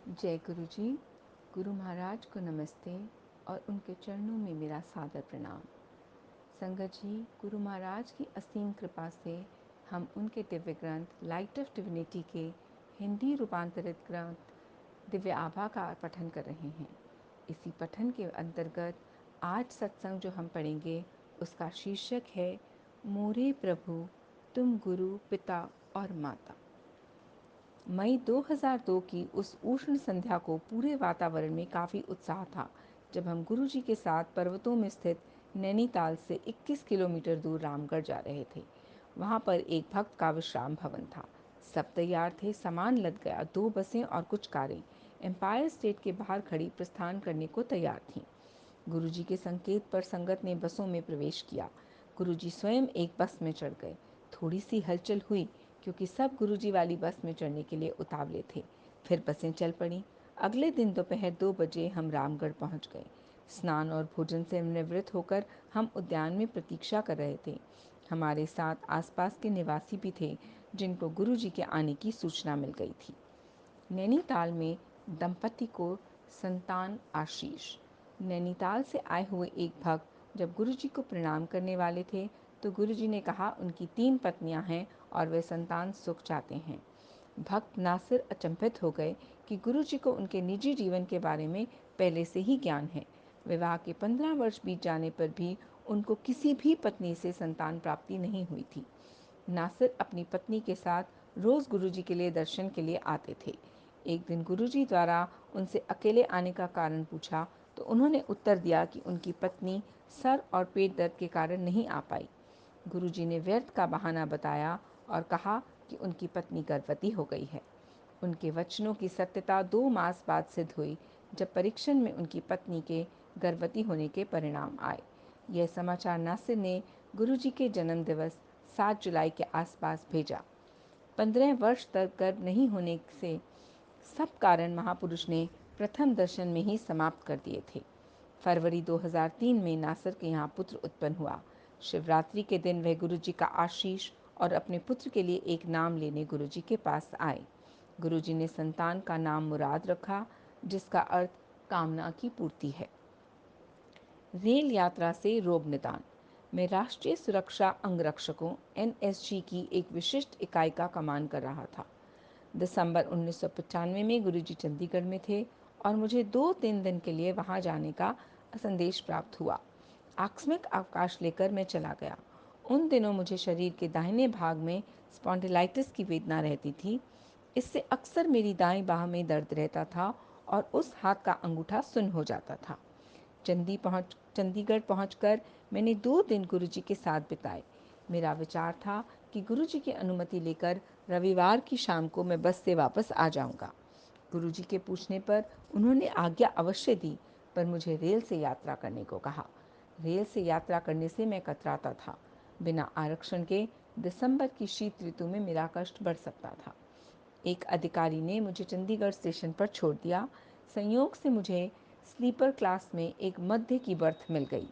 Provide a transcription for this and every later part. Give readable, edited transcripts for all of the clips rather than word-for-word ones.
जय गुरु जी। गुरु महाराज को नमस्ते और उनके चरणों में मेरा सादर प्रणाम। संगत जी, गुरु महाराज की असीम कृपा से हम उनके दिव्य ग्रंथ लाइट ऑफ डिविनिटी के हिंदी रूपांतरित ग्रंथ दिव्य आभा का पठन कर रहे हैं। इसी पठन के अंतर्गत आज सत्संग जो हम पढ़ेंगे उसका शीर्षक है मोरे प्रभु तुम गुरु पिता और माता। मई 2002 की उस उष्ण संध्या को पूरे वातावरण में काफ़ी उत्साह था जब हम गुरुजी के साथ पर्वतों में स्थित नैनीताल से 21 किलोमीटर दूर रामगढ़ जा रहे थे। वहाँ पर एक भक्त का विश्राम भवन था। सब तैयार थे, सामान लद गया। 2 बसें और कुछ कारें एम्पायर स्टेट के बाहर खड़ी प्रस्थान करने को तैयार थीं। गुरुजी के संकेत पर संगत ने बसों में प्रवेश किया। गुरुजी स्वयं एक बस में चढ़ गए। थोड़ी सी हलचल हुई क्योंकि सब गुरुजी वाली बस में चढ़ने के लिए उतावले थे। फिर बसें चल पड़ीं। अगले दिन दोपहर 2 बजे हम रामगढ़ पहुंच गए। स्नान और भोजन से निवृत्त होकर हम उद्यान में प्रतीक्षा कर रहे थे। हमारे साथ आसपास के निवासी भी थे जिनको गुरुजी के आने की सूचना मिल गई थी। नैनीताल में दंपति को संतान आशीष। नैनीताल से आए हुए एक भक्त जब गुरुजी को प्रणाम करने वाले थे तो गुरुजी ने कहा उनकी 3 पत्नियां हैं और वे संतान सुख चाहते हैं। भक्त नासिर अचंभित हो गए कि गुरुजी को उनके निजी जीवन के बारे में पहले से ही ज्ञान है। विवाह के 15 वर्ष बीत जाने पर भी उनको किसी भी पत्नी से संतान प्राप्ति नहीं हुई थी। नासिर अपनी पत्नी के साथ रोज गुरुजी के लिए दर्शन के लिए आते थे। एक दिन गुरुजी द्वारा उनसे अकेले आने का कारण पूछा तो उन्होंने उत्तर दिया कि उनकी पत्नी सर और पेट दर्द के कारण नहीं आ पाई। गुरुजी ने व्यर्थ का बहाना बताया और कहा कि उनकी पत्नी गर्भवती हो गई है। उनके वचनों की सत्यता 2 मास बाद सिद्ध हुई जब परीक्षण में उनकी पत्नी के गर्भवती होने के परिणाम आए। यह समाचार नासिर ने गुरुजी के जन्म दिवस 7 जुलाई के आसपास भेजा। 15 वर्ष तक गर्भ नहीं होने से सब कारण महापुरुष ने प्रथम दर्शन में ही समाप्त कर दिए थे। फरवरी 2003 में नासिर के यहाँ पुत्र उत्पन्न हुआ। शिवरात्रि के दिन वह गुरुजी का आशीष और अपने पुत्र के लिए एक नाम लेने गुरुजी के पास आए। गुरुजी ने संतान का नाम मुराद रखा, जिसका अर्थ कामना की पूर्ति है। रेल यात्रा से रोग निदान। मैं राष्ट्रीय सुरक्षा अंगरक्षकों NSG की एक विशिष्ट इकाई का कमान कर रहा था। दिसंबर 1995 में गुरुजी चंडीगढ़ में थे और मुझे 2-3 दिन के लिए वहां जाने का संदेश प्राप्त हुआ। आकस्मिक अवकाश लेकर मैं चला गया। उन दिनों मुझे शरीर के दाहिने भाग में स्पॉन्डिलाइटिस की वेदना रहती थी। इससे अक्सर मेरी दाईं बाह में दर्द रहता था और उस हाथ का अंगूठा सुन्न हो जाता था। चंडीगढ़ पहुंचकर मैंने 2 दिन गुरुजी के साथ बिताए। मेरा विचार था कि गुरुजी की अनुमति लेकर रविवार की शाम को मैं बस से वापस आ जाऊंगा। गुरुजी के पूछने पर उन्होंने आज्ञा अवश्य दी, पर मुझे रेल से यात्रा करने को कहा। रेल से यात्रा करने से मैं कतराता था। बिना आरक्षण के दिसंबर की शीत ऋतु में मेरा कष्ट बढ़ सकता था। एक अधिकारी ने मुझे चंडीगढ़ स्टेशन पर छोड़ दिया। संयोग से मुझे स्लीपर क्लास में एक मध्य की बर्थ मिल गई।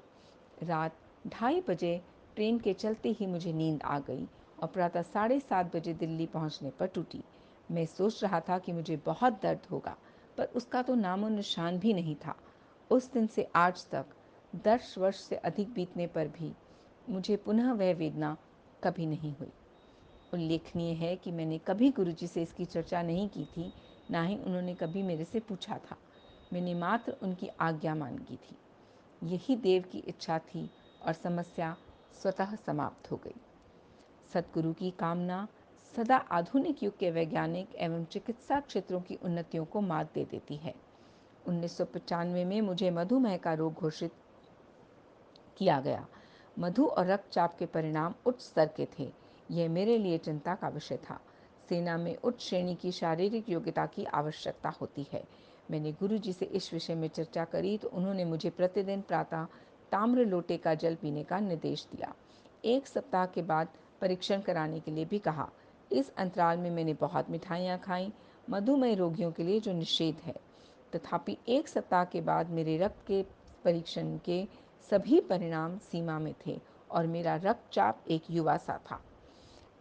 रात 2:30 बजे ट्रेन के चलते ही मुझे नींद आ गई और प्रातः 7:30 बजे दिल्ली पहुंचने पर टूटी। मैं सोच रहा था कि मुझे बहुत दर्द होगा, पर उसका तो नामो निशान भी नहीं था। उस दिन से आज तक 10 वर्ष से अधिक बीतने पर भी मुझे पुनः वह वेदना कभी नहीं हुई। उल्लेखनीय है कि मैंने कभी गुरुजी से इसकी चर्चा नहीं की थी, ना ही उन्होंने कभी मेरे से पूछा था। मैंने मात्र उनकी आज्ञा मांगी थी। यही देव की इच्छा थी और समस्या स्वतः समाप्त हो गई। सतगुरु की कामना सदा आधुनिक युग के वैज्ञानिक एवं चिकित्सा क्षेत्रों की उन्नतियों को मात दे देती है। 1995 में मुझे मधुमेह का रोग घोषित किया गया। मधु और रक्तचाप के परिणाम उच्च स्तर के थे। यह मेरे लिए चिंता का विषय था। सेना में उच्च श्रेणी की शारीरिक योग्यता की आवश्यकता होती है। मैंने गुरुजी से इस विषय में चर्चा करी तो उन्होंने मुझे प्रतिदिन प्रातः ताम्र लोटे का जल पीने का निर्देश दिया। 1 सप्ताह के बाद परीक्षण कराने के लिए भी कहा। इस अंतराल में मैंने बहुत मिठाइयाँ खाईं, मधुमेह रोगियों के लिए जो निषेध है। तथापि 1 सप्ताह के बाद मेरे रक्त के परीक्षण के सभी परिणाम सीमा में थे और मेरा रक्तचाप एक युवा सा था।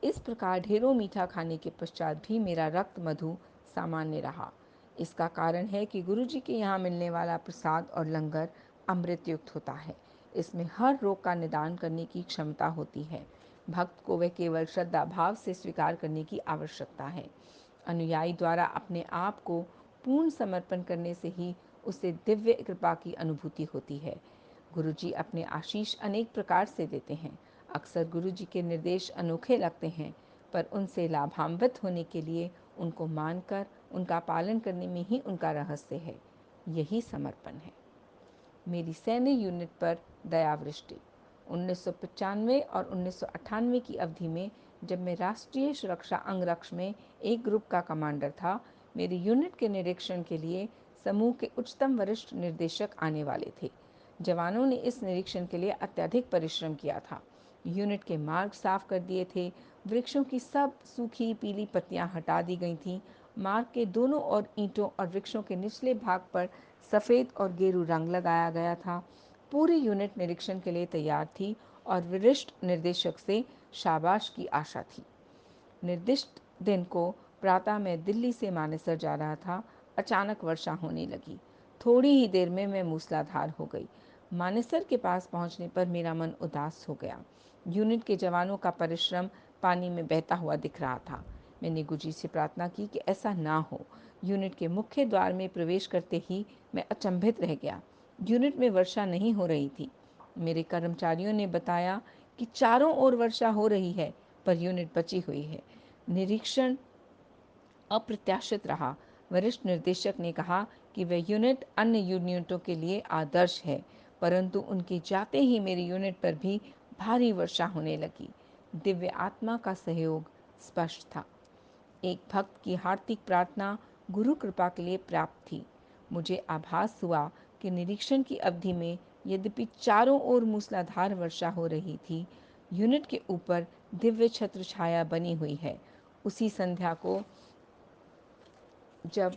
इस प्रकार ढेरों मीठा खाने के पश्चात भी मेरा रक्त मधु सामान्य रहा। इसका कारण है कि गुरु जी के यहाँ मिलने वाला प्रसाद और लंगर अमृत युक्त होता है। इसमें हर रोग का निदान करने की क्षमता होती है। भक्त को वह केवल श्रद्धा भाव से स्वीकार करने की आवश्यकता है। अनुयायी द्वारा अपने आप को पूर्ण समर्पण करने से ही उसे दिव्य कृपा की अनुभूति होती है। गुरु जी अपने आशीष अनेक प्रकार से देते हैं। अक्सर गुरु जी के निर्देश अनोखे लगते हैं, पर उनसे लाभान्वित होने के लिए उनको मानकर उनका पालन करने में ही उनका रहस्य है। यही समर्पण है। मेरी सैन्य यूनिट पर दयावृष्टि। 1995 और 1998 की अवधि में जब मैं राष्ट्रीय सुरक्षा अंगरक्ष में एक ग्रुप का कमांडर था, मेरी यूनिट के निरीक्षण के लिए समूह के उच्चतम वरिष्ठ निर्देशक आने वाले थे। जवानों ने इस निरीक्षण के लिए अत्यधिक परिश्रम किया था। यूनिट के मार्ग साफ कर दिए थे। वृक्षों की सब सूखी पीली पत्तियां हटा दी गई थीं। मार्ग के दोनों ओर ईंटों और वृक्षों के निचले भाग पर सफ़ेद और गेरू रंग लगाया गया था। पूरी यूनिट निरीक्षण के लिए तैयार थी और वरिष्ठ निर्देशक से शाबाश की आशा थी। निर्दिष्ट दिन को प्रातः मैं दिल्ली से मानेसर जा रहा था। अचानक वर्षा होने लगी। थोड़ी ही देर में मैं मूसलाधार हो गई। मानेसर के पास पहुंचने पर मेरा मन उदास हो गया। यूनिट के जवानों का परिश्रम पानी में बहता हुआ दिख रहा था। मैंने गुरुजी से प्रार्थना की कि ऐसा ना हो। यूनिट के मुख्य द्वार में प्रवेश करते ही मैं अचंभित रह गया। यूनिट में वर्षा नहीं हो रही थी। मेरे कर्मचारियों ने बताया कि चारों ओर वर्षा हो रही है, पर यूनिट बची हुई है। निरीक्षण अप्रत्याशित रहा। वरिष्ठ निर्देशक ने कहा कि वह यूनिट अन्य यूनिटों के लिए आदर्श है, परंतु उनके जाते ही मेरी यूनिट पर भी भारी वर्षा होने लगी। दिव्य आत्मा का सहयोग स्पष्ट था। एक भक्त की हार्दिक प्रार्थना गुरु कृपा के लिए प्राप्त थी। मुझे आभास हुआ कि निरीक्षण की अवधि में यद्यपि चारों ओर मूसलाधार वर्षा हो रही थी, यूनिट के ऊपर दिव्य छत्र छाया बनी हुई है। उसी संध्या को जब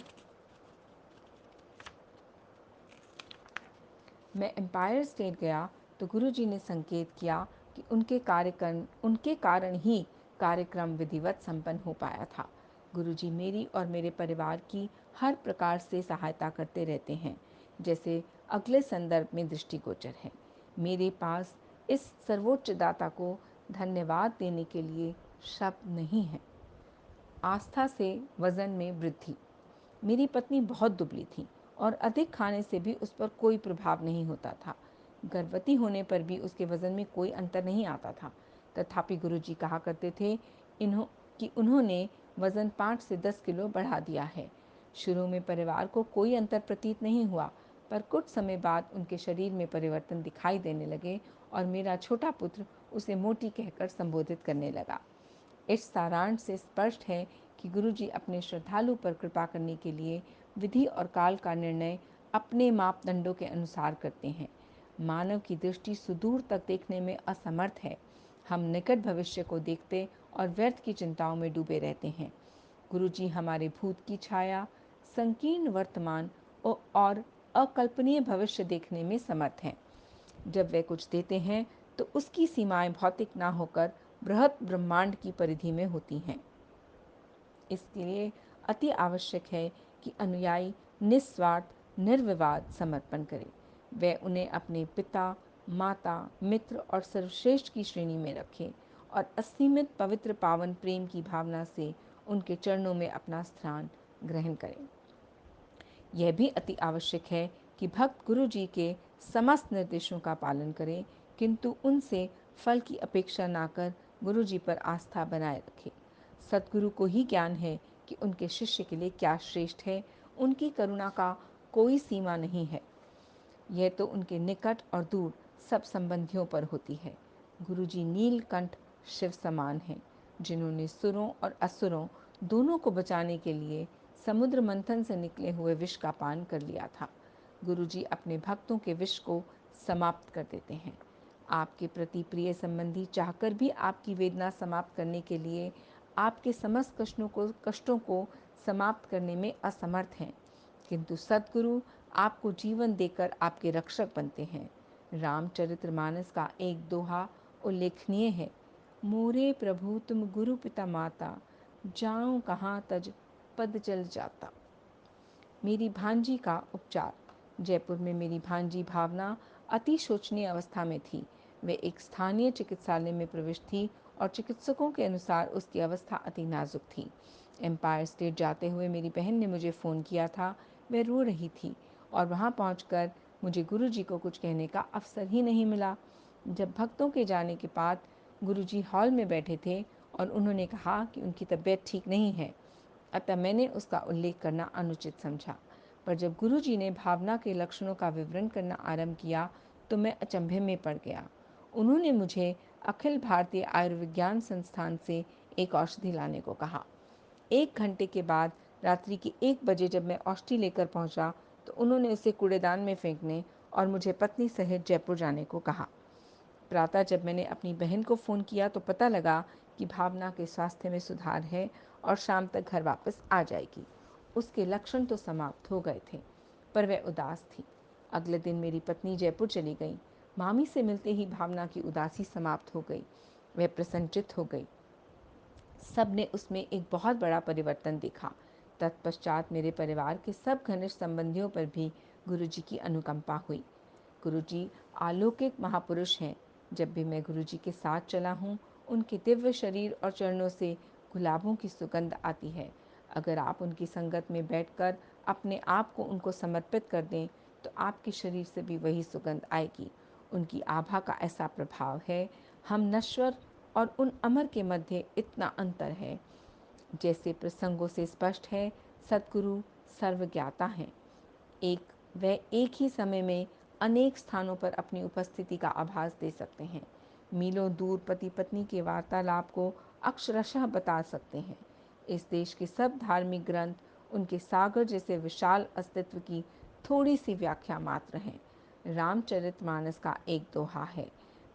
मैं एम्पायर स्टेट गया तो गुरुजी ने संकेत किया कि उनके कारण ही कार्यक्रम विधिवत संपन्न हो पाया था। गुरुजी मेरी और मेरे परिवार की हर प्रकार से सहायता करते रहते हैं, जैसे अगले संदर्भ में दृष्टिगोचर है। मेरे पास इस सर्वोच्च दाता को धन्यवाद देने के लिए शब्द नहीं है। आस्था से वजन में वृद्धि। मेरी पत्नी बहुत दुबली थी और अधिक खाने से भी उस पर कोई प्रभाव नहीं होता था। गर्भवती होने पर भी उसके वजन में कोई अंतर नहीं आता था। तथापि गुरुजी कहा करते थे कि उन्होंने वजन 5 से 10 किलो बढ़ा दिया है। शुरू में परिवार को कोई अंतर प्रतीत नहीं हुआ, पर कुछ समय बाद उनके शरीर में परिवर्तन दिखाई देने लगे और मेरा छोटा पुत्र उसे मोटी कहकर संबोधित करने लगा। इस सारांश से स्पष्ट है कि गुरुजी अपने श्रद्धालु पर कृपा करने के लिए विधि और काल का निर्णय अपने मापदंडों के अनुसार करते हैं। मानव की दृष्टि सुदूर तक देखने में असमर्थ है। हम निकट भविष्य को देखते और व्यर्थ की चिंताओं में डूबे रहते हैं। गुरुजी हमारे भूत की छाया, संकीर्ण वर्तमान और अकल्पनीय भविष्य देखने में समर्थ हैं। जब वे कुछ देते हैं तो उसकी सीमाएं भौतिक ना होकर बृहत ब्रह्मांड की परिधि में होती हैं। इसलिए अति आवश्यक है कि अनुयायी निस्वार्थ निर्विवाद समर्पण करें। वे उन्हें अपने पिता, माता, मित्र और सर्वश्रेष्ठ की श्रेणी में रखें और असीमित पवित्र पावन प्रेम की भावना से उनके चरणों में अपना स्थान ग्रहण करें। यह भी अति आवश्यक है कि भक्त गुरु जी के समस्त निर्देशों का पालन करें, किंतु उनसे फल की अपेक्षा ना कर गुरु जी पर आस्था बनाए रखें। सतगुरु को ही ज्ञान है कि उनके शिष्य के लिए क्या श्रेष्ठ है। उनकी करुणा का कोई सीमा नहीं है। यह तो उनके निकट और दूर सब संबंधियों पर होती है। गुरुजी नीलकंठ शिव समान हैं, जिन्होंने सुरों और असुरों दोनों को बचाने के लिए समुद्र मंथन से निकले हुए विष का पान कर लिया था। गुरुजी अपने भक्तों के विष को समाप्त कर देते हैं। आपके प्रति प्रिय संबंधी चाहकर भी आपकी वेदना समाप्त करने के लिए आपके समस्त कष्टों को समाप्त करने में असमर्थ हैं, किंतु सद्गुरु आपको जीवन देकर आपके रक्षक बनते हैं। रामचरितमानस का एक दोहा उल्लेखनीय है। मोरे प्रभु तुम गुरु पिता माता, जाऊं कहाँ तज पद चल जाता। मेरी भांजी का उपचार। जयपुर में मेरी भांजी भावना अति शोचनीय अवस्था में थी। वे एक स्थानीय चिकित्सालय में प्रविष्ट थी और चिकित्सकों के अनुसार उसकी अवस्था अति नाजुक थी। एम्पायर स्टेट जाते हुए मेरी बहन ने मुझे फ़ोन किया था। वह रो रही थी और वहाँ पहुँचकर मुझे गुरुजी को कुछ कहने का अवसर ही नहीं मिला। जब भक्तों के जाने के बाद गुरुजी हॉल में बैठे थे और उन्होंने कहा कि उनकी तबीयत ठीक नहीं है, अतः मैंने उसका उल्लेख करना अनुचित समझा। पर जब गुरुजी ने भावना के लक्षणों का विवरण करना आरंभ किया तो मैं अचंभे में पड़ गया। उन्होंने मुझे अखिल भारतीय आयुर्विज्ञान संस्थान से एक औषधि लाने को कहा। 1 घंटे के बाद रात्रि के 1 बजे जब मैं औषधि लेकर पहुंचा तो उन्होंने उसे कूड़ेदान में फेंकने और मुझे पत्नी सहित जयपुर जाने को कहा। प्रातः जब मैंने अपनी बहन को फ़ोन किया तो पता लगा कि भावना के स्वास्थ्य में सुधार है और शाम तक घर वापस आ जाएगी। उसके लक्षण तो समाप्त हो गए थे, पर वह उदास थी। अगले दिन मेरी पत्नी जयपुर चली गई। मामी से मिलते ही भावना की उदासी समाप्त हो गई। वह प्रसन्नचित्त हो गई। सब ने उसमें एक बहुत बड़ा परिवर्तन देखा। तत्पश्चात मेरे परिवार के सब घनिष्ठ संबंधियों पर भी गुरुजी की अनुकंपा हुई। गुरुजी अलौकिक महापुरुष हैं। जब भी मैं गुरुजी के साथ चला हूँ, उनके दिव्य शरीर और चरणों से गुलाबों की सुगंध आती है। अगर आप उनकी संगत में बैठकर अपने आप को उनको समर्पित कर दें तो आपके शरीर से भी वही सुगंध आएगी। उनकी आभा का ऐसा प्रभाव है, हम नश्वर और उन अमर के मध्य इतना अंतर है। जैसे प्रसंगों से स्पष्ट है, सद्गुरु सर्वज्ञाता हैं। वह एक ही समय में अनेक स्थानों पर अपनी उपस्थिति का आभास दे सकते हैं। मीलों दूर पति पत्नी के वार्तालाप को अक्षरशः बता सकते हैं। इस देश के सब धार्मिक ग्रंथ उनके सागर जैसे विशाल अस्तित्व की थोड़ी सी व्याख्या मात्र हैं। रामचरितमानस का एक दोहा है,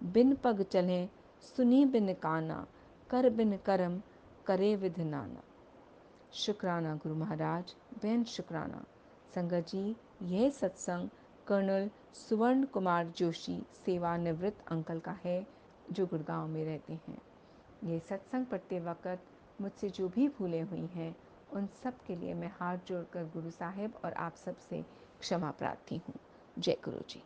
बिन पग चलें सुनी बिन काना, कर बिन करम करे विध नाना। शुक्राना गुरु महाराज, बेन शुक्राना। संगत जी, यह सत्संग कर्नल सुवर्ण कुमार जोशी सेवानिवृत्त अंकल का है, जो गुड़गांव में रहते हैं। ये सत्संग पढ़ते वक्त मुझसे जो भी भूलें हुई हैं, उन सब के लिए मैं हाथ जोड़कर गुरु साहिब और आप सब से क्षमा प्रार्थी हूँ। जय गुरु जी।